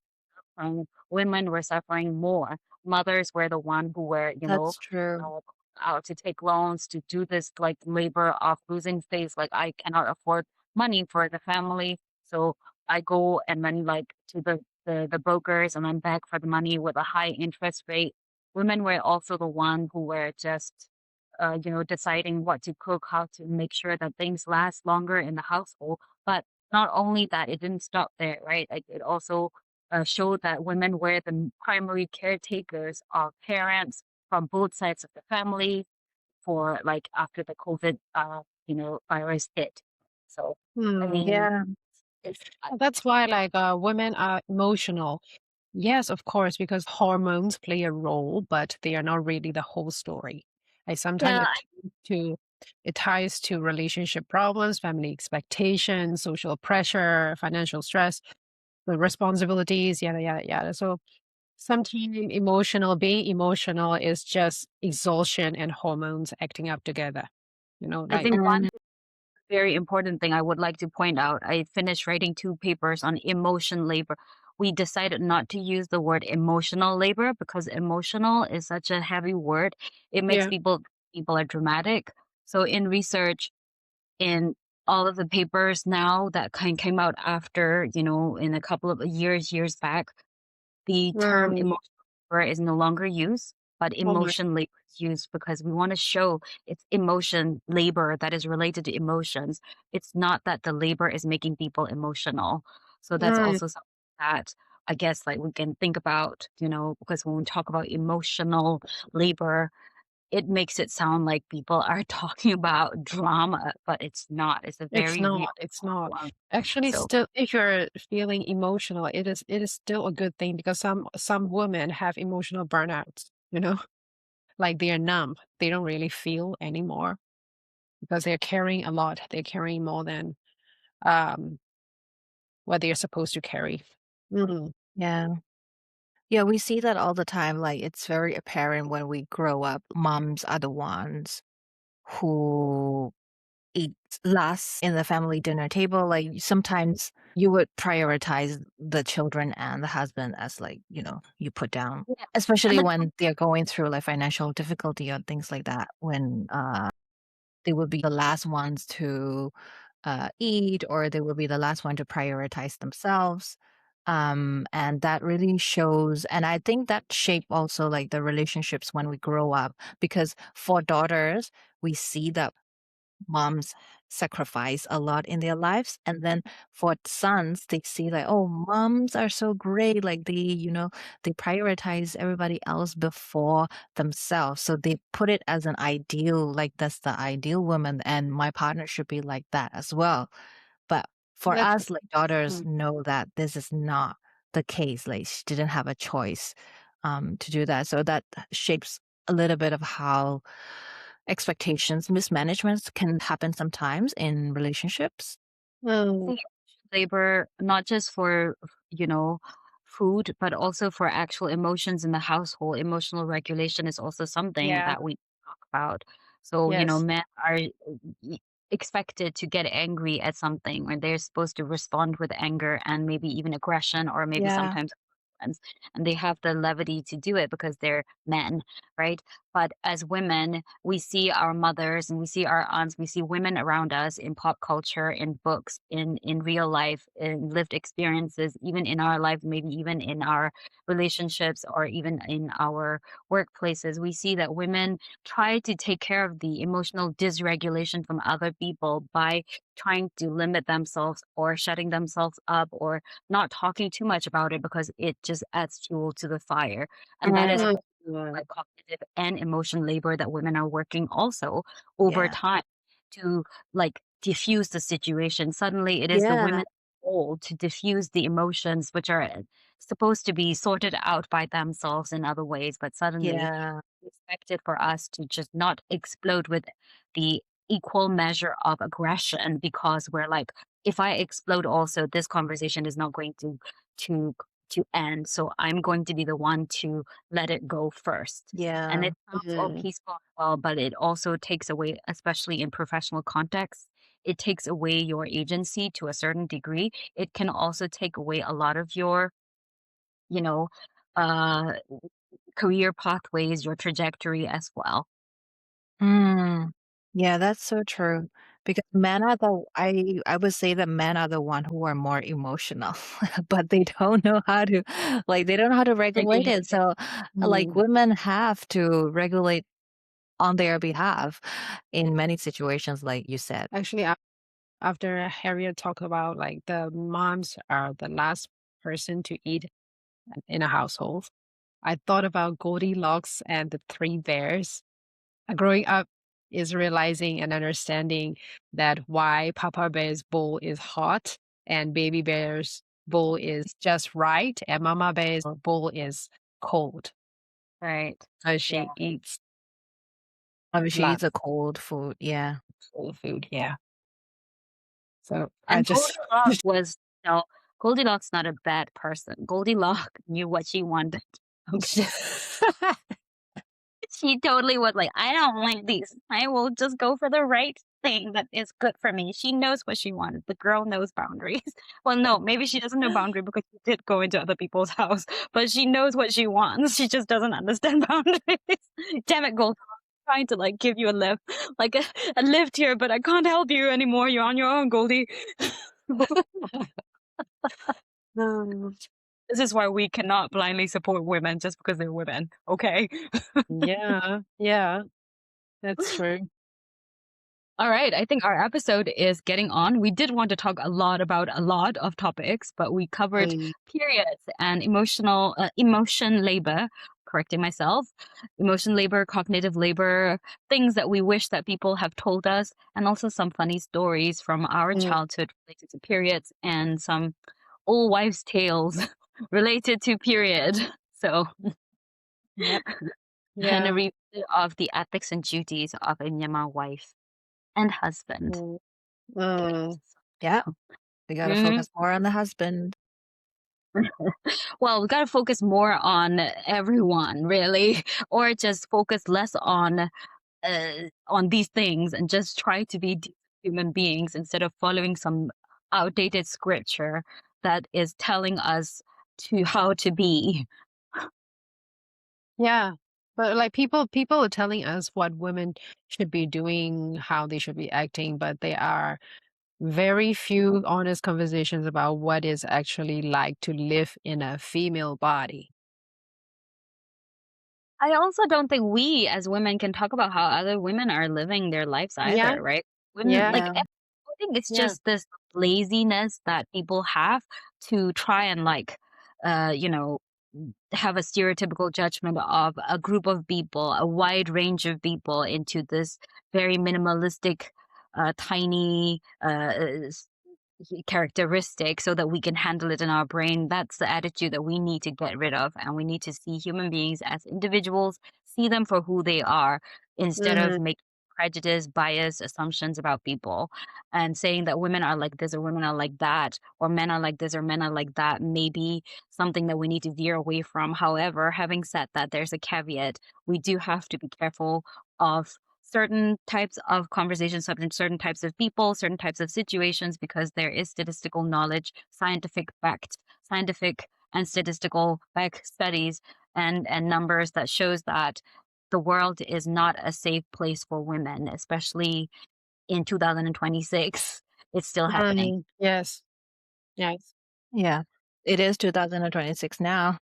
among women were suffering more. Mothers were the one who were, That's true. uh, out to take loans to do this like labor of losing face. Like I cannot afford money for the family, so I go and then like to the brokers and then beg for the money with a high interest rate. Women were also the one who were just, deciding what to cook, how to make sure that things last longer in the household. But not only that, it didn't stop there, right? Like it also showed that women were the primary caretakers of parents from both sides of the family for like after the COVID, virus hit. So, I mm. mean, Yeah. it's That's why like women are emotional. Yes, of course, because hormones play a role, but they are not really the whole story. Like sometimes yeah, it ties to relationship problems, family expectations, social pressure, financial stress, the responsibilities, yada yada yada. So sometimes being emotional is just exhaustion and hormones acting up together. I Like think Mm, one very important thing I would like to point out. I finished writing two papers on emotion labor. We decided not to use the word emotional labor because emotional is such a heavy word. It makes yeah. people are dramatic. So in research, in all of the papers now that came out after, in a couple of years back, the term Mm, emotional labor is no longer used, but oh my, emotion labor is used because we want to show it's emotion labor that is related to emotions. It's not that the labor is making people emotional. So that's mm, also something that I guess like we can think about, because when we talk about emotional labor, it makes it sound like people are talking about drama, but it's not. It's a it's very real not. It's not. problem. Actually, So still, if you're feeling emotional, it is still a good thing because some women have emotional burnouts. Like they are numb. They don't really feel anymore because they're carrying a lot. They're carrying more than um what they're supposed to carry. Mhm. yeah. Yeah, we see that all the time. Like, it's very apparent when we grow up. Moms are the ones who eat last in the family dinner table. Like, sometimes you would prioritize the children and the husband as, like, you put down, yeah, and especially the when they're going through like financial difficulty or things like that, when they would be the last ones to eat, or they will be the last one to prioritize themselves. And that really shows, and I think that shape also like the relationships when we grow up, because for daughters, we see that moms sacrifice a lot in their lives, and then for sons they see like, oh, moms are so great, like they prioritize everybody else before themselves, so they put it as an ideal, like that's the ideal woman and my partner should be like that as well. But for That's us, like, daughters mm. know that this is not the case, like she didn't have a choice to do that, so that shapes a little bit of how expectations mismanagements can happen sometimes in relationships. Mm, think labor, not just for, you know, food, but also for actual emotions in the household. Emotional regulation is also something yeah. that we talk about. So, Yes. men are expected to get angry at something, or they're supposed to respond with anger and maybe even aggression, or maybe Yeah. sometimes violence. And they have the levity to do it because they're men, right? But as women, we see our mothers and we see our aunts, we see women around us in pop culture, in books, in real life, in lived experiences, even in our life, maybe even in our relationships or even in our workplaces. We see that women try to take care of the emotional dysregulation from other people by trying to limit themselves or shutting themselves up or not talking too much about it because it just adds fuel to the fire. And that is Mm, Mm, like cognitive and emotion labor that women are working also over yeah. time to like diffuse the situation. Suddenly it is the Yeah. women's role to diffuse the emotions which are supposed to be sorted out by themselves in other ways, but suddenly Yeah. expected for us to just not explode with the equal measure of aggression because we're like, if I explode also, this conversation is not going to to end. So I'm going to be the one to let it go first. And Yeah. it sounds all mm. peaceful and well, but it also takes away, especially in professional contexts, it takes away your agency to a certain degree. It can also take away a lot of your, you know, uh career pathways, your trajectory as well. Mm. Yeah, that's so true. Because men are the I would say that men are the one who are more emotional, but they don't know how to like they don't know how to regulate Regulate it. it. So like Mm. women have to regulate on their behalf in many situations, like you said. Actually, after Harriet talked about like the moms are the last person to eat in a household, I thought about Goldilocks and the three bears. Growing up is realizing and understanding that why Papa Bear's bowl is hot and Baby Bear's bowl is just right, and Mama Bear's bowl is cold. Right. So Yeah. she eats Obviously, it's lots a cold food, yeah. of food. Yeah. So I And just Goldilocks not a bad person. Goldilocks knew what she wanted. Okay. She totally was like, I don't like these. I will just go for the right thing that is good for me. She knows what she wanted. The girl knows boundaries. Well, no, maybe she doesn't know boundary because she did go into other people's house, but she knows what she wants. She just doesn't understand boundaries. Damn it, Gold. Trying to like give you a lift, like a lift here, but I can't help you anymore. You're on your own, Goldie. Um, This is why we cannot blindly support women just because they're women. Okay. yeah, yeah, that's true. All right, I think our episode is getting on. We did want to talk a lot about a lot of topics, but we covered Mm, periods and emotion labor, correcting myself, emotion labor, cognitive labor, things that we wish that people have told us, and also some funny stories from our mm, childhood related to periods and some old wives' tales related to period. So, yep. and a Yeah. review of the ethics and duties of a Myanmar wife and husband. Mm, Okay. Yeah, we gotta Mhm. focus more on the husband. Well, we gotta focus more on everyone, really, or just focus less on these things and just try to be decent human beings instead of following some outdated scripture that is telling us to how to be. yeah. But like people are telling us what women should be doing, how they should be acting, but they are very few honest conversations about what it's actually like to live in a female body. I also don't think we as women can talk about how other women are living their lives Yeah, either, right? When yeah. like Yeah. I think it's Yeah. just this laziness that people have to try and like you know have a stereotypical judgment of a group of people, a wide range of people into this very minimalistic tiny characteristic so that we can handle it in our brain. That's the attitude that we need to get rid of. And we need to see human beings as individuals, see them for who they are, instead of Mhm. making prejudice, bias, assumptions about people and saying that women are like this or women are like that, or men are like this or men are like that, maybe something that we need to veer away from. However, having said that, there's a caveat. We do have to be careful of certain types of conversations, certain types of people, certain types of situations, because there is statistical knowledge, scientific fact, scientific and statistical back studies and numbers that shows that the world is not a safe place for women, especially in 2026. It's still happening. Yes, yes. Yeah. It is 2026 now.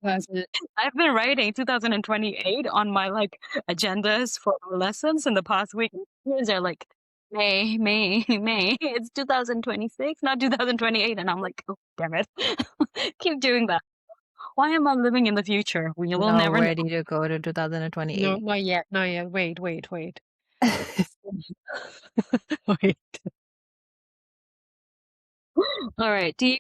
That's it. I've been writing 2028 on my like agendas for our lessons in the past week. Years are like May, May, May. It's 2026, not 2028, and I'm like, oh damn it, keep doing that. Why am I living in the future? We will No, never know. ready to go to No, 2028. not yet, not yet. Wait, wait, wait. Wait. All right. Do you,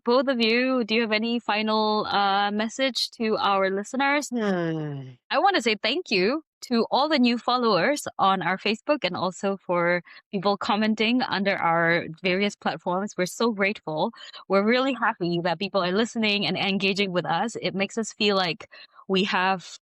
both of you, do you have any final message to our listeners? Hmm. I want to say thank you to all the new followers on our Facebook and also for people commenting under our various platforms. We're so grateful. We're really happy that people are listening and engaging with us. It makes us feel like we have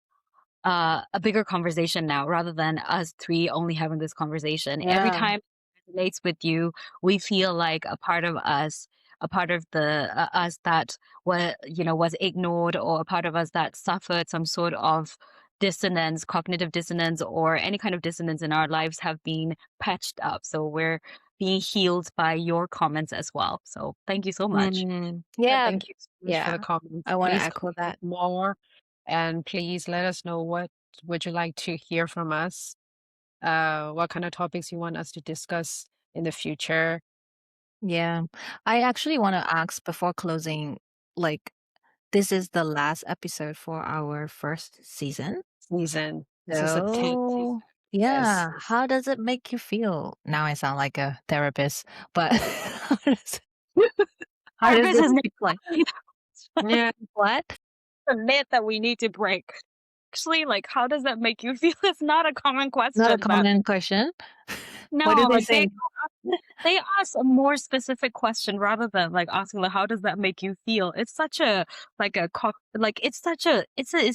a bigger conversation now rather than us three only having this conversation. Every Yeah. time it relates with you, we feel like a part of us, a part of the us that was ignored, or a part of us that suffered some sort of dissonance, cognitive dissonance, or any kind of dissonance in our lives have been patched up. So we're being healed by your comments as well. So thank you so much. Yeah. Thank you so much for Yeah. the comments. I want to Please echo comment that. more, and please let us know what would you like to hear from us. What kind of topics you want us to discuss in the future Yeah. I actually want to ask before closing, like, this is the last episode for our first season. season. This is a 10th season. So, Yes. yeah, how does it make you feel? Now I sound like a therapist, but how does Therapist it has never like Yeah. what? a myth that we need to break. Actually, like, how does that make you feel? It's not a common Not a question, but common question. What do no, they like say? they ask a more specific question rather than like asking like how does that make you feel. It's such a like a like it's a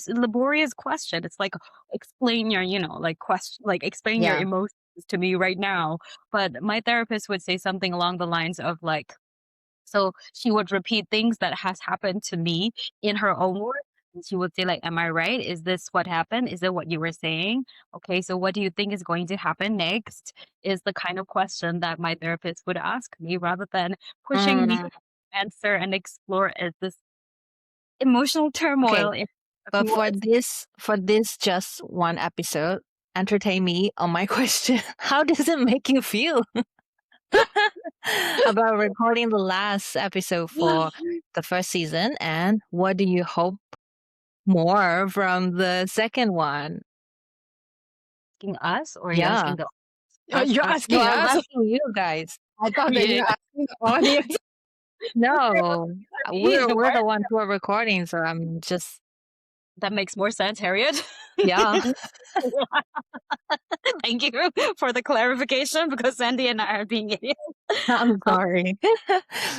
laborious question. It's like explain your like question like explain your Yeah. emotions to me right now. But my therapist would say something along the lines of like so she would repeat things that has happened to me in her own words. And she would say, like, am I right? Is this what happened? Is it what you were saying? Okay, so what do you think is going to happen next? Is the kind of question that my therapist would ask me rather than pushing me Mm, to answer and explore as this emotional okay. turmoil in a But few words. for this just one episode, entertain me on my question. How does it make you feel about recording the last episode for the first season? And what do you hope more from the second one? Asking us or are you Yeah. asking the You're us? No, asking I'm us? asking you guys. I thought that Yeah. you're asking the audience. No, Me? we're What? the ones who are recording, so I'm just That makes more sense, Harriet. yeah. Thank you for the clarification because Sandy and I are being idiots. I'm sorry.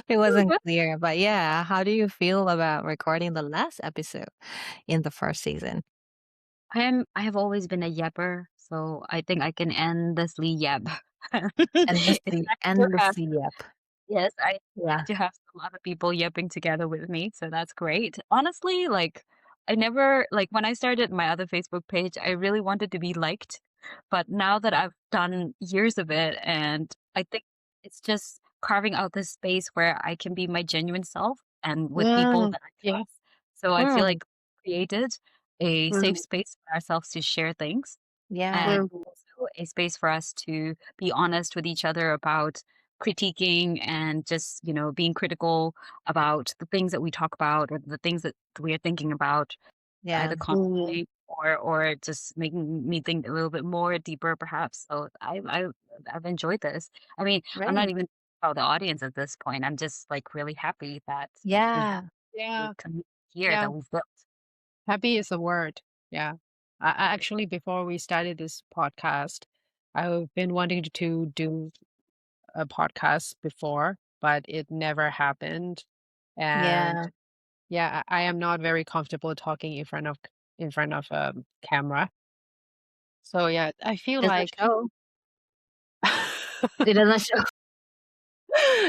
It wasn't clear, but yeah, how do you feel about recording the last episode in the first season? I have always been a yapper, so I think I can endlessly yap. It's Endlessly, nice to have endlessly yep. yes, I Yeah. to have some other people yapping together with me, so that's great. Honestly, like I never like when I started my other Facebook page, I really wanted to be liked, but now that I've done years of it and I think it's just carving out this space where I can be my genuine self and with people Mm, that I yeah. trust. So I feel Mm, like we created a safe Mm, space for ourselves to share things and yeah, mm, also a space for us to be honest with each other about critiquing and just, being critical about the things that we talk about or the things that we are thinking about yeah, either mm, constantly or just making me think a little bit more deeper perhaps. So I've enjoyed this. I mean, I'm not right. even about the audience at this point. I'm just like really happy that we have Yeah, a yeah. community here Yeah. that we've built. Happy is the word. Yeah. Actually, before we started this podcast, I've been wanting to do a podcast before, but it never happened. And yeah. yeah, I am not very comfortable talking in front of a camera. So yeah, I feel It doesn't like show. It doesn't show.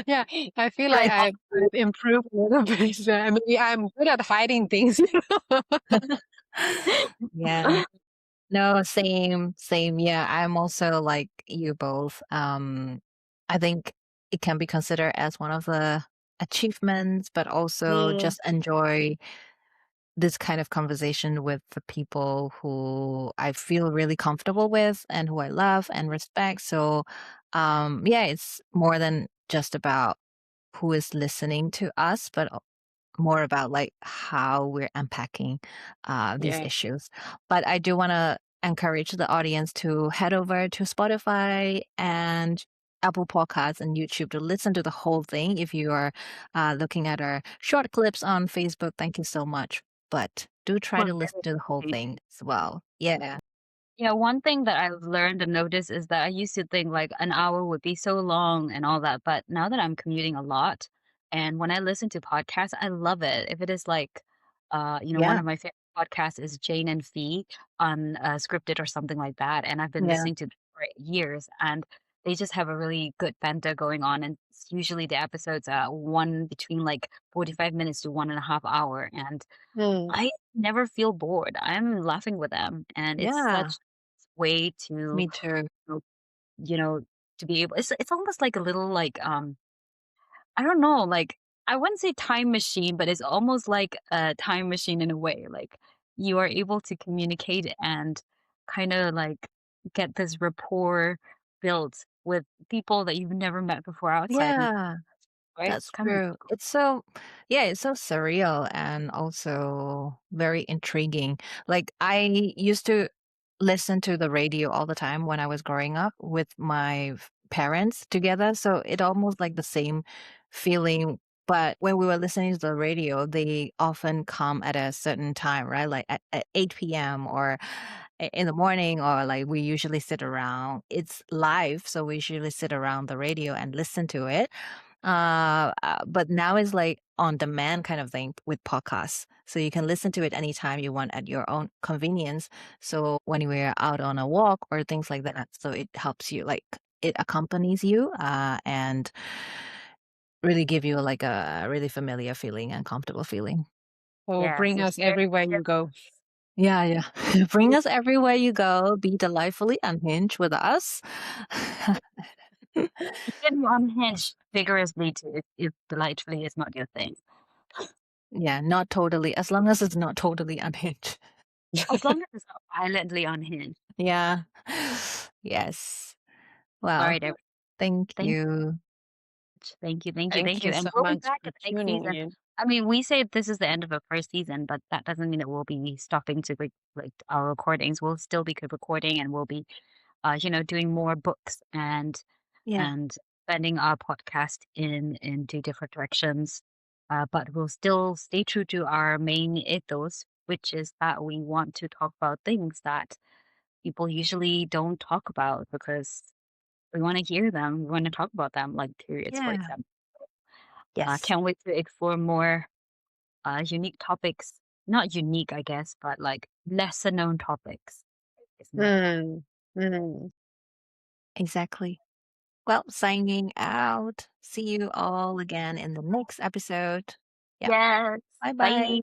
yeah, I feel like Right. I've improved a little bit. I mean, I'm good at hiding things. Yeah. No, same, same. Yeah, I'm also like you both. I think it can be considered as one of the achievements, but also Mm, just enjoy this kind of conversation with the people who I feel really comfortable with and who I love and respect. So, yeah, it's more than just about who is listening to us, but more about like how we're unpacking these yeah. issues. But I do want to encourage the audience to head over to Spotify and Apple Podcasts and YouTube to listen to the whole thing. If you are looking at our short clips on Facebook, thank you so much. But do try We're to listen very to the whole happy. thing as well. Yeah. Yeah, one thing that I've learned and noticed is that I used to think like an hour would be so long and all that, but now that I'm commuting a lot, and when I listen to podcasts, I love it. If it is like, one Yeah. of my favorite podcasts is Jane and Fee on Scripted or something like that, and I've been Yeah. listening to them for years, and they just have a really good banter going on, and usually the episodes are one between like 45 minutes to 1.5 hour, and Mm, I never feel bored. I'm laughing with them, and it's Yeah. such way to, Me too. uh, you know, to be able it's almost like a little like, I don't know, like, I wouldn't say time machine, but it's almost like a time machine in a way, like, you are able to communicate and kinda, like, get this rapport built with people that you've never met before outside, and Yeah. right? That's It's kind of true. It's so yeah, it's so surreal and also very intriguing. Like I used to listen to the radio all the time when I was growing up with my parents together, so it almost like the same feeling. But when we were listening to the radio, they often come at a certain time, right? Like at 8 p.m. or in the morning, or like we usually sit around. It's live, so we usually sit around the radio and listen to it but now it's like on demand kind of thing with podcasts. So you can listen to it anytime you want at your own convenience. So when we're out on a walk or things like that, so it helps you, like it accompanies you and really give you like a really familiar feeling and comfortable feeling. will yes, bring it's us very everywhere you go. Yeah, yeah. Bring us everywhere you go. Be delightfully unhinged with us. you can unhinge vigorously too if delightfully is not your thing. Yeah, not totally. As long as it's not totally unhinged. As long as it's not violently unhinged. Yeah. Yes. Well, Alright, everyone. thank Thank you. Thank you, thank you, Thank thank you, you and so we'll be much back for at the next tuning season. in. I mean, we say this is the end of the first season, but that doesn't mean that we'll be stopping to like our recordings. We'll still be recording, and we'll be, doing more books Yeah. and bending our podcast into different directions. But we'll still stay true to our main ethos, which is that we want to talk about things that people usually don't talk about because we want to hear them. We want to talk about them, like periods, for Yeah. example. Yes. Can't wait to explore more unique topics. Not unique, I guess, but like lesser known topics, isn't it? Mm, mm. Exactly. Well, signing out. See you all again in the next episode. Yeah. Yes. Bye bye. Bye.